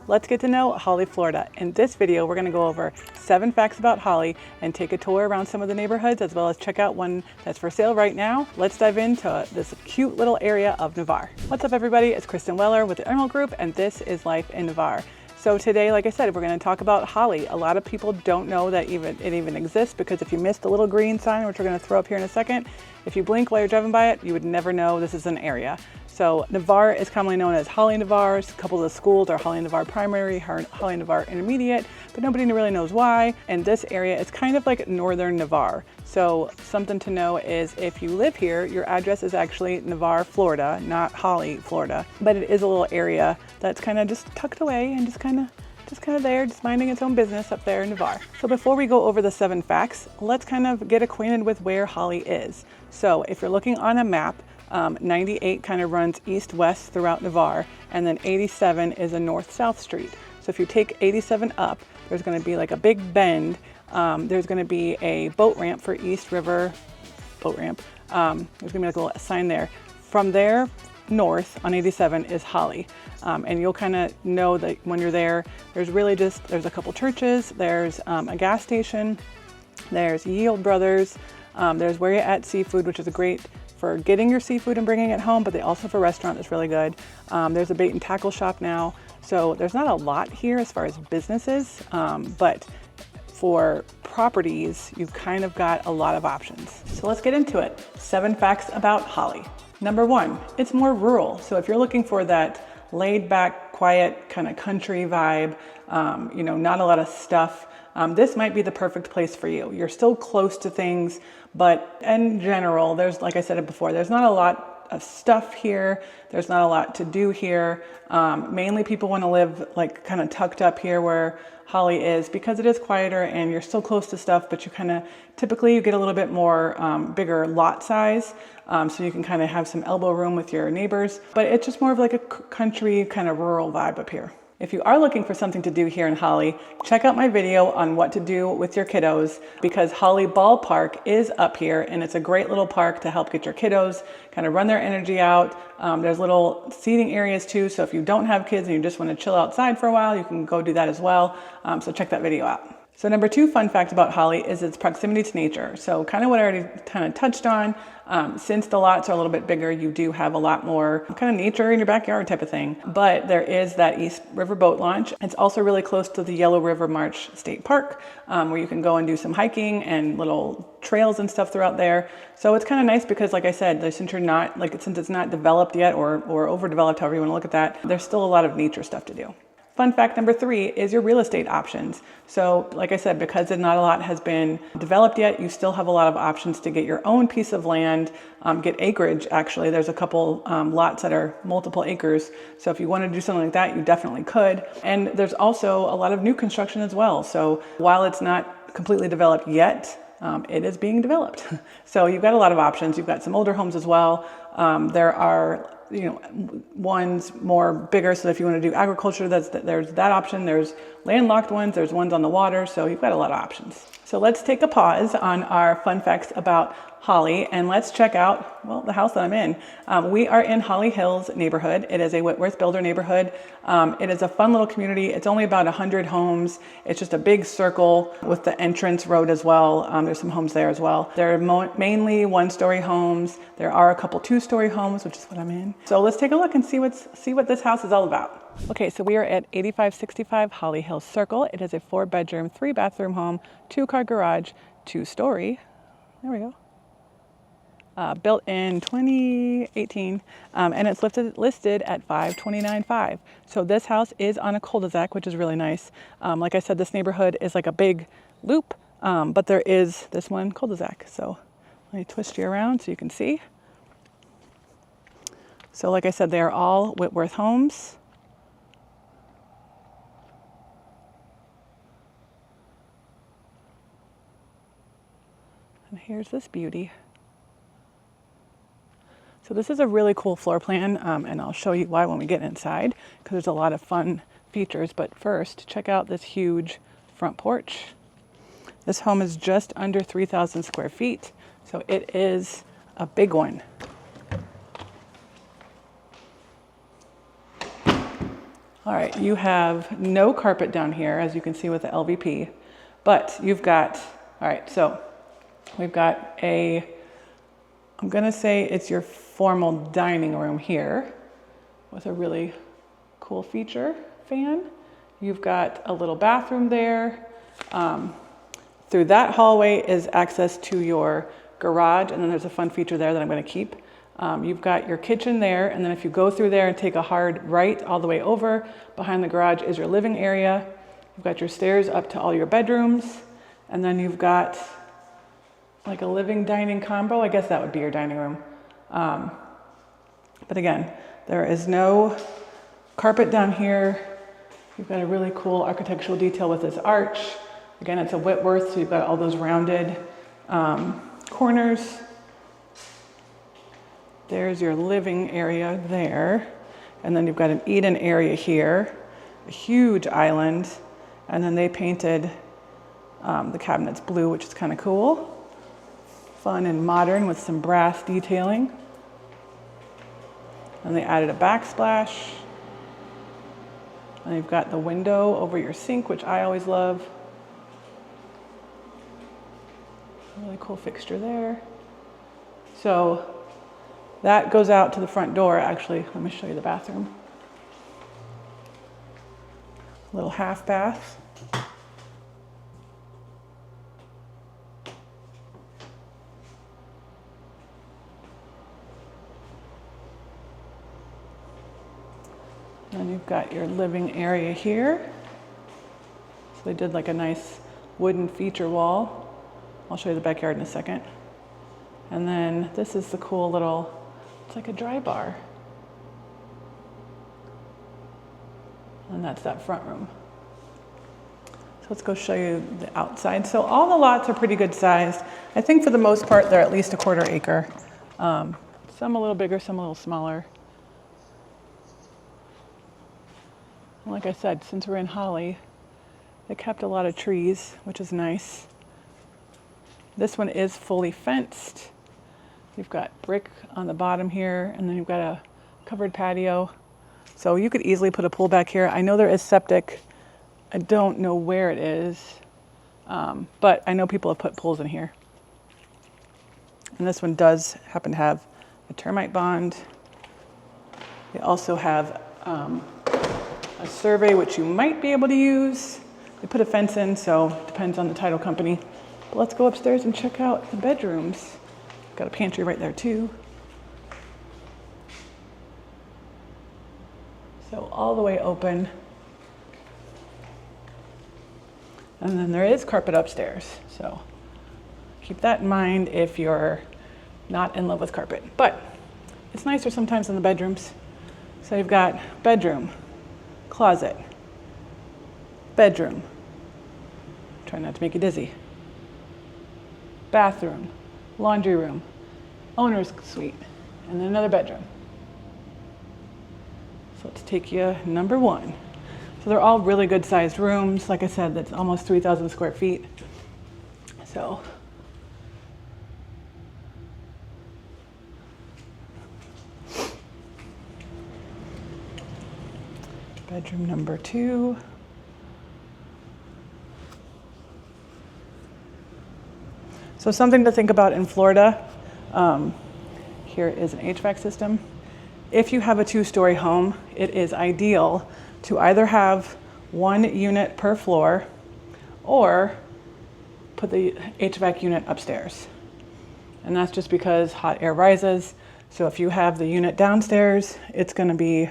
Let's get to know Holley, Florida. In this video, we're going to go over 7 facts about Holley and take a tour around some of the neighborhoods, as well as check out one that's for sale right now. Let's dive into this cute little area of Navarre. What's up, everybody? It's Kristen Weller with the Iremonger Group, and this is Life in Navarre. So today, like I said, we're going to talk about Holley. A lot of people don't know that it even exists, because if you missed the little green sign, which we're going to throw up here in a second, if you blink while you're driving by it, you would never know this is an area. So Navarre is commonly known as Holley Navarre. A couple of the schools are Holley Navarre Primary, Holley Navarre Intermediate, but nobody really knows why. And this area is kind of like northern Navarre. So something to know is if you live here, your address is actually Navarre, Florida, not Holley, Florida. But it is a little area that's kind of just tucked away and just kind of there, just minding its own business up there in Navarre. So before we go over the 7 facts, let's kind of get acquainted with where Holley is. So if you're looking on a map, 98 kind of runs east-west throughout Navarre, and then 87 is a north-south street. So if you take 87 up, there's going to be like a big bend. There's going to be a boat ramp for East River boat ramp. There's going to be like a little sign there. From there, north on 87 is Holley. And you'll kind of know that when you're there, there's a couple churches, there's a gas station, there's Yield Brothers, there's Where You At Seafood, which is a great for getting your seafood and bringing it home, but they also have a restaurant that's really good. There's a bait and tackle shop now. So there's not a lot here as far as businesses, but for properties, you've kind of got a lot of options. So let's get into it. 7 facts about Holley. Number 1, it's more rural. So if you're looking for that laid back, quiet kind of country vibe, not a lot of stuff, this might be the perfect place for you. You're still close to things, but in general, like I said before, there's not a lot of stuff here. There's not a lot to do here. Mainly people want to live like kind of tucked up here where Holley is, because it is quieter and you're still close to stuff, but typically you get a little bit more bigger lot size. So you can kind of have some elbow room with your neighbors, but it's just more of like a country kind of rural vibe up here. If you are looking for something to do here in Holley, check out my video on what to do with your kiddos, because Holley Ballpark is up here, and it's a great little park to help get your kiddos kind of run their energy out. There's little seating areas too, so if you don't have kids and you just want to chill outside for a while, you can go do that as well. So check that video out. So number 2 fun fact about Holley is its proximity to nature. So kind of what I already kind of touched on, since the lots are a little bit bigger, you do have a lot more kind of nature in your backyard type of thing. But there is that East River boat launch. It's also really close to the Yellow River Marsh State Park, where you can go and do some hiking and little trails and stuff throughout there. So it's kind of nice because, like I said, since it's not developed yet or overdeveloped, however you want to look at that, there's still a lot of nature stuff to do. Fun fact number 3 is your real estate options. So like I said, because not a lot has been developed yet, you still have a lot of options to get your own piece of land, get acreage. Actually, there's a couple lots that are multiple acres. So if you want to do something like that, you definitely could. And there's also a lot of new construction as well. So while it's not completely developed yet, it is being developed. So you've got a lot of options. You've got some older homes as well. There are ones more bigger, so if you want to do agriculture, there's that option. There's landlocked ones, there's ones on the water, so you've got a lot of options. So let's take a pause on our fun facts about Holley, and let's check out, the house that I'm in. We are in Holley Hills neighborhood. It is a Whitworth builder neighborhood. It is a fun little community. It's only about 100 homes. It's just a big circle with the entrance road as well. There's some homes there as well. They're mainly 1-story homes. There are a couple 2-story homes, which is what I'm in. So let's take a look and see what this house is all about. Okay, so we are at 8565 Holley Hills Circle. It is a 4-bedroom, 3-bathroom home, 2-car garage, 2-story. There we go. Built in 2018, and it's listed at $529,500. So this house is on a cul-de-sac, which is really nice. Like I said, this neighborhood is like a big loop, but there is this one cul-de-sac. So let me twist you around so you can see. So like I said, they are all Whitworth homes. And here's this beauty. So this is a really cool floor plan, and I'll show you why when we get inside, because there's a lot of fun features. But first, check out this huge front porch. This home is just under 3,000 square feet, so it is a big one. All All right, you have no carpet down here, as you can see with the LVP, but you've got, all right, so we've got a, I'm gonna say it's your formal dining room here with a really cool feature fan. You've got a little bathroom there. Through that hallway is access to your garage, and then there's a fun feature there that I'm gonna keep. You've got your kitchen there, and then if you go through there and take a hard right all the way over, behind the garage is your living area. You've got your stairs up to all your bedrooms, and then you've got like a living dining combo. I guess that would be your dining room. But again, there is no carpet down here. You've got a really cool architectural detail with this arch. Again, it's a Whitworth, so you've got all those rounded corners. There's your living area there. And then you've got an eat-in area here, a huge island. And then they painted the cabinets blue, which is kind of cool. Fun and modern with some brass detailing. And they added a backsplash. And you've got the window over your sink, which I always love. Really cool fixture there. So that goes out to the front door. Actually, let me show you the bathroom. Little half bath. And you've got your living area here. So they did like a nice wooden feature wall. I'll show you the backyard in a second. And then this is the cool little, it's like a dry bar. And that's that front room. So let's go show you the outside. So all the lots are pretty good sized. I think for the most part, they're at least a 1/4 acre. Some a little bigger, some a little smaller. And like I said, since we're in Holley, they kept a lot of trees, which is nice. This one is fully fenced. You've got brick on the bottom here, and then you've got a covered patio. So you could easily put a pool back here. I know there is septic. I don't know where it is, but I know people have put pools in here. And this one does happen to have a termite bond. They also have a survey, which you might be able to use. They put a fence in, so it depends on the title company. But let's go upstairs and check out the bedrooms. Got a pantry right there too. So all the way open. And then there is carpet upstairs. So keep that in mind if you're not in love with carpet. But it's nicer sometimes in the bedrooms. So you've got bedroom, closet, bedroom. Try not to make you dizzy. Bathroom, laundry room, owner's suite, and then another bedroom. So let's take you number 1. So they're all really good sized rooms. Like I said, that's almost 3,000 square feet. So bedroom number 2. So something to think about in Florida, here is an HVAC system. If you have a 2-story home, it is ideal to either have 1 unit per floor or put the HVAC unit upstairs. And that's just because hot air rises. So if you have the unit downstairs, it's gonna be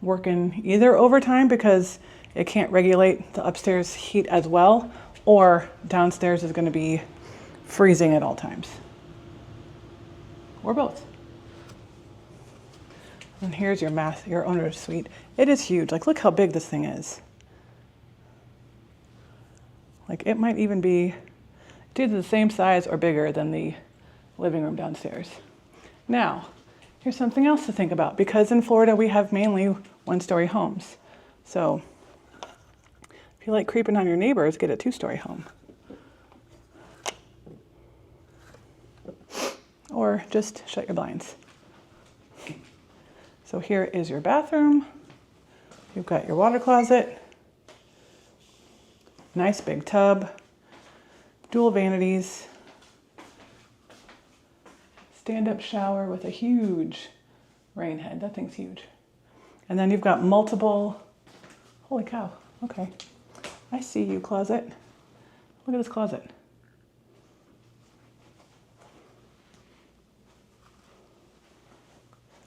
working either overtime because it can't regulate the upstairs heat as well, or downstairs is gonna be freezing at all times. Or both. And here's your owner's suite. It is huge. Like, look how big this thing is. Like, it might even be either the same size or bigger than the living room downstairs. Now, here's something else to think about, because in Florida we have mainly 1-story homes. So if you like creeping on your neighbors, get a 2-story home. Or just shut your blinds. So here is your bathroom. You've got your water closet, nice big tub, dual vanities, stand-up shower with a huge rain head. That thing's huge. And then you've got multiple, holy cow, okay. I see you, closet. Look at this closet.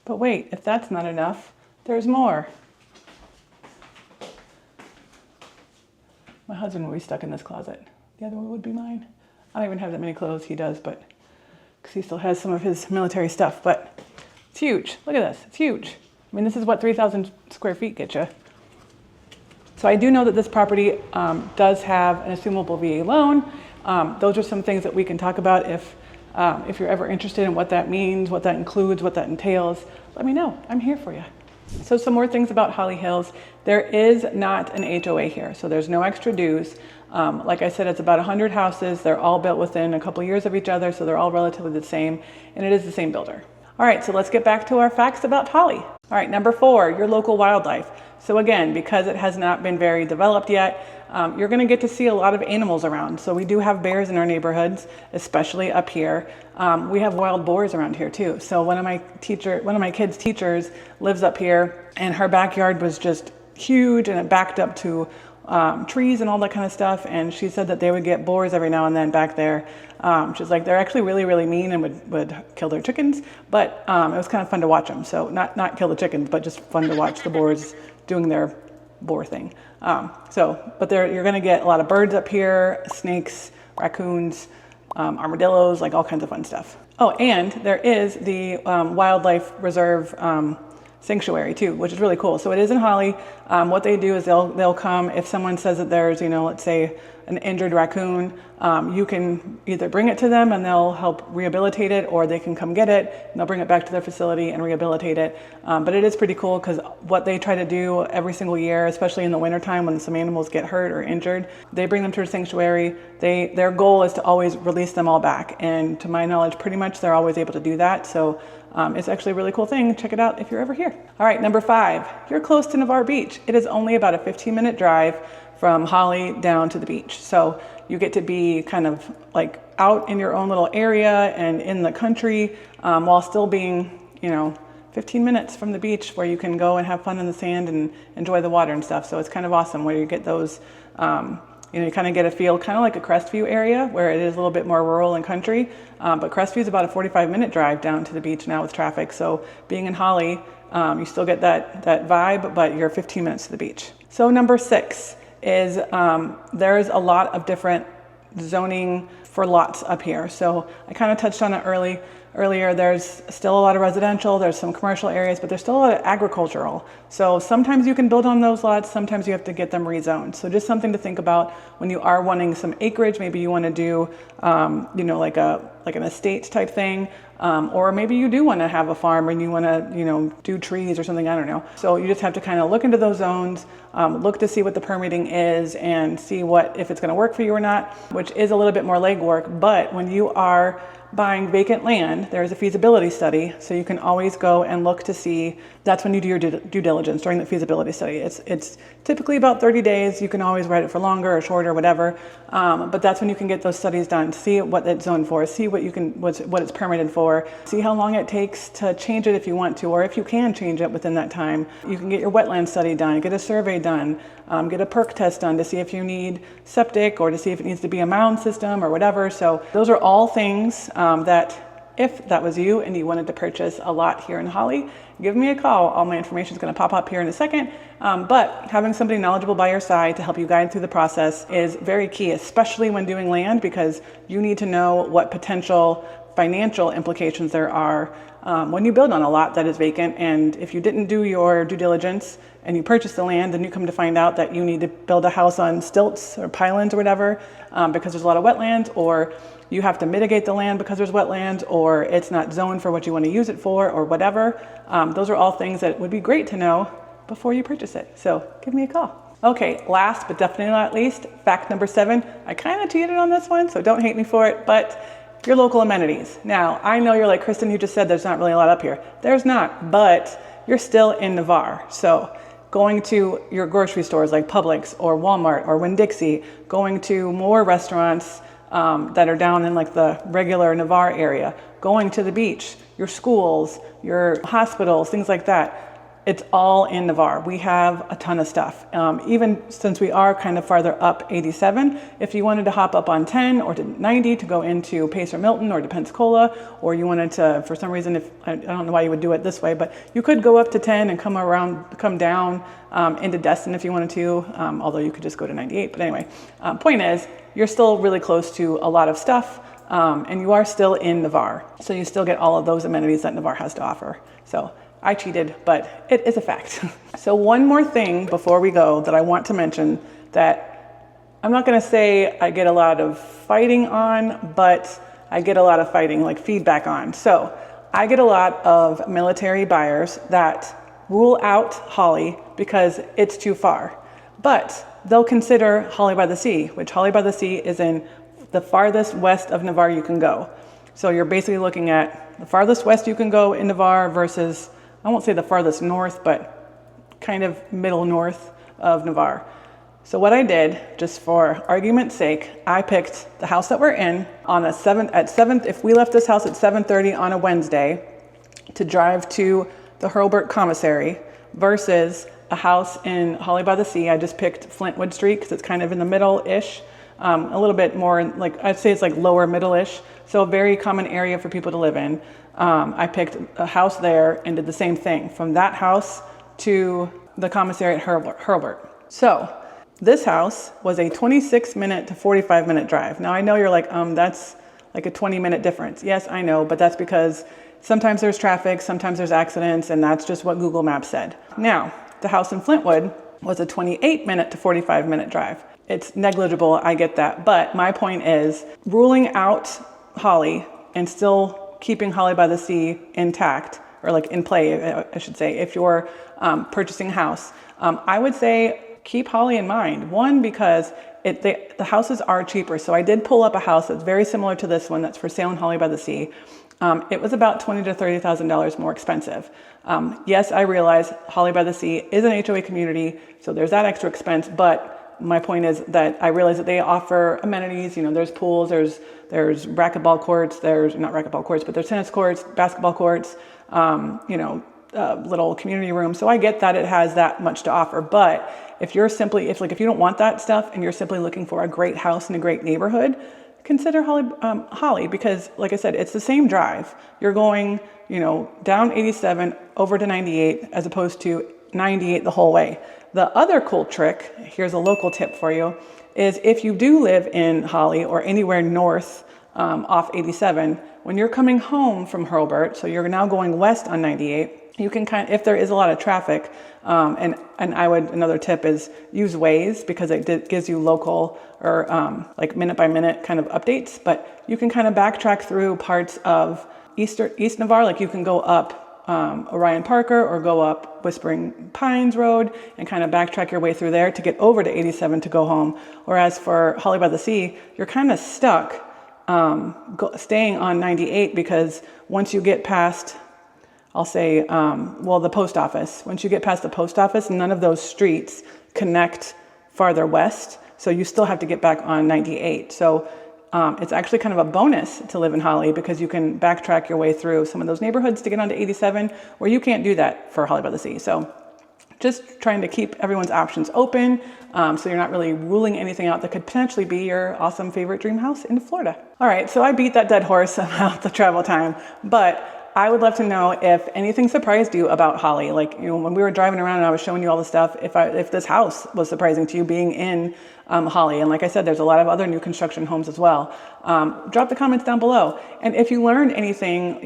But wait, if that's not enough, there's more. My husband will be stuck in this closet. The other one would be mine. I don't even have that many clothes. He does, but because he still has some of his military stuff, but it's huge. Look at this, it's huge. I mean, this is what 3,000 square feet get you. So I do know that this property does have an assumable VA loan. Those are some things that we can talk about if you're ever interested in what that means, what that includes, what that entails. Let me know, I'm here for you. So some more things about Holley Hills. There is not an HOA here, so there's no extra dues. Like I said, it's about 100 houses. They're all built within a couple years of each other, so they're all relatively the same, and it is the same builder. All right, so let's get back to our facts about Holley. All right, number 4, your local wildlife. So again, because it has not been very developed yet, you're gonna get to see a lot of animals around. So we do have bears in our neighborhoods, especially up here. We have wild boars around here too. So one of my kids' teachers lives up here, and her backyard was just huge, and it backed up to trees and all that kind of stuff. And she said that they would get boars every now and then back there. She's like, they're actually really, really mean and would kill their chickens, but it was kind of fun to watch them. So not kill the chickens, but just fun to watch the boars doing their boar thing. But you're gonna get a lot of birds up here, snakes, raccoons, armadillos, like all kinds of fun stuff. Oh, and there is the wildlife reserve sanctuary too, which is really cool. So it is in Holley. What they do is they'll come if someone says that there's, let's say an injured raccoon, you can either bring it to them and they'll help rehabilitate it, or they can come get it and they'll bring it back to their facility and rehabilitate it. But it is pretty cool because what they try to do every single year, especially in the wintertime when some animals get hurt or injured, they bring them to a sanctuary. Their goal is to always release them all back. And to my knowledge, pretty much they're always able to do that. So it's actually a really cool thing. Check it out if you're ever here. All right, number 5, you're close to Navarre Beach. It is only about a 15-minute drive from Holley down to the beach. So you get to be kind of like out in your own little area and in the country while still being, 15 minutes from the beach where you can go and have fun in the sand and enjoy the water and stuff. So it's kind of awesome where you get those, you kind of get a feel kind of like a Crestview area where it is a little bit more rural and country. But Crestview is about a 45-minute drive down to the beach now with traffic. So being in Holley, you still get that vibe, but you're 15 minutes to the beach. So number 6 is there's a lot of different zoning for lots up here. So I kind of touched on it earlier. There's still a lot of residential, there's some commercial areas, but there's still a lot of agricultural. So sometimes you can build on those lots, sometimes you have to get them rezoned. So just something to think about when you are wanting some acreage. Maybe you want to do, like an estate type thing. Or maybe you do want to have a farm and you want to, do trees or something, I don't know. So you just have to kind of look into those zones, look to see what the permitting is and see if it's going to work for you or not, which is a little bit more legwork. But when you are buying vacant land, there's a feasibility study. So you can always go and look to see, that's when you do your due diligence during the feasibility study. It's typically about 30 days. You can always write it for longer or shorter, whatever. But that's when you can get those studies done, see what it's zoned for, see what it's permitted for, see how long it takes to change it if you want to, or if you can change it within that time. You can get your wetland study done, get a survey done, get a perk test done to see if you need septic or to see if it needs to be a mound system or whatever. So those are all things that if that was you and you wanted to purchase a lot here in Holley, give me a call. All my information is going to pop up here in a second. But having somebody knowledgeable by your side to help you guide through the process is very key, especially when doing land, because you need to know what potential financial implications there are when you build on a lot that is vacant. And if you didn't do your due diligence and you purchase the land, then you come to find out that you need to build a house on stilts or pylons or whatever because there's a lot of wetlands, or you have to mitigate the land because there's wetlands, or it's not zoned for what you want to use it for, or whatever. Those are all things that would be great to know before you purchase it. So give me a call. Okay, last but definitely not least, fact number 7. I kind of cheated on this one, so don't hate me for it, but your local amenities. Now, I know you're like, Kristen, you just said there's not really a lot up here. There's not, but you're still in Navarre. So going to your grocery stores like Publix or Walmart or Winn-Dixie, going to more restaurants that are down in like the regular Navarre area, going to the beach, your schools, your hospitals, things like that. It's all in Navarre. We have a ton of stuff. Even since we are kind of farther up 87, if you wanted to hop up on 10 or to 90 to go into Pace or Milton or to Pensacola, or you wanted to, for some reason, if I don't know why you would do it this way, but you could go up to 10 and come down into Destin if you wanted to, although you could just go to 98. But anyway, point is, you're still really close to a lot of stuff, and you are still in Navarre. So you still get all of those amenities that Navarre has to offer. So I cheated, but it is a fact. So one more thing before we go that I want to mention that I'm not going to say I get a lot of fighting on, but I get a lot of fighting, like feedback on. So I get a lot of military buyers that rule out Holley because it's too far, but they'll consider Holley by the Sea, which Holley by the Sea is in the farthest west of Navarre you can go. So you're basically looking at the farthest west you can go in Navarre versus, I won't say the farthest north, but kind of middle north of Navarre. So what I did, just for argument's sake, I picked the house that we're in on if we left this house at 7:30 on a Wednesday to drive to the Hurlburt Commissary versus a house in Holley by the Sea. I just picked Flintwood Street because it's kind of in the middle-ish, a little bit more, like I'd say it's like lower middle-ish, so a very common area for people to live in. I picked a house there and did the same thing from that house to the commissary at Hurlburt. So this house was a 26-minute to 45-minute drive. Now I know you're like, that's like a 20-minute difference. Yes, I know, but that's because sometimes there's traffic, sometimes there's accidents, and that's just what Google Maps said. Now, the house in Flintwood was a 28-minute to 45-minute drive. It's negligible, I get that, but my point is ruling out Holley and still keeping Holley by the Sea intact, or like in play, I should say, if you're purchasing a house. I would say keep Holley in mind. One, because the houses are cheaper. So I did pull up a house that's very similar to this one that's for sale in Holley by the Sea. It was about $20,000 to $30,000 more expensive. Yes, I realize Holley by the Sea is an HOA community, so there's that extra expense, but my point is that I realize that they offer amenities. You know, there's pools, there's racquetball courts, there's not racquetball courts, but there's tennis courts, basketball courts, little community rooms. So I get that it has that much to offer. But if you don't want that stuff and you're simply looking for a great house in a great neighborhood, consider Holley, because like I said, it's the same drive. You're going, down 87 over to 98 as opposed to 98 the whole way. The other cool trick, here's a local tip for you, is if you do live in Holley or anywhere north off 87, when you're coming home from Hurlburt, so you're now going west on 98, you can if there is a lot of traffic, another tip is use Waze, because it gives you local or like minute by minute kind of updates, but you can kind of backtrack through parts of East Navarre, like you can go up Orion Parker or go up Whispering Pines Road and kind of backtrack your way through there to get over to 87 to go home. Whereas for Holley by the Sea, you're kind of stuck staying on 98, because once you get past, I'll say, the post office, once you get past the post office, none of those streets connect farther west. So you still have to get back on 98. So it's actually kind of a bonus to live in Holley, because you can backtrack your way through some of those neighborhoods to get onto 87, where you can't do that for Holley by the Sea. So just trying to keep everyone's options open, so you're not really ruling anything out that could potentially be your awesome favorite dream house in Florida. All right, so I beat that dead horse about the travel time, but I would love to know if anything surprised you about Holley. Like, when we were driving around and I was showing you all the stuff, if this house was surprising to you being in Holley. And like I said, there's a lot of other new construction homes as well. Drop the comments down below. And if you learned anything,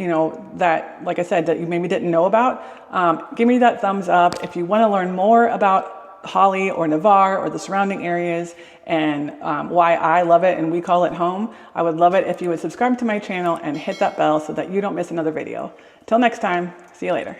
that, like I said, that you maybe didn't know about, give me that thumbs up. If you want to learn more about Holley or Navarre or the surrounding areas and why I love it and we call it home, I would love it if you would subscribe to my channel and hit that bell so that you don't miss another video. Until next time, see you later.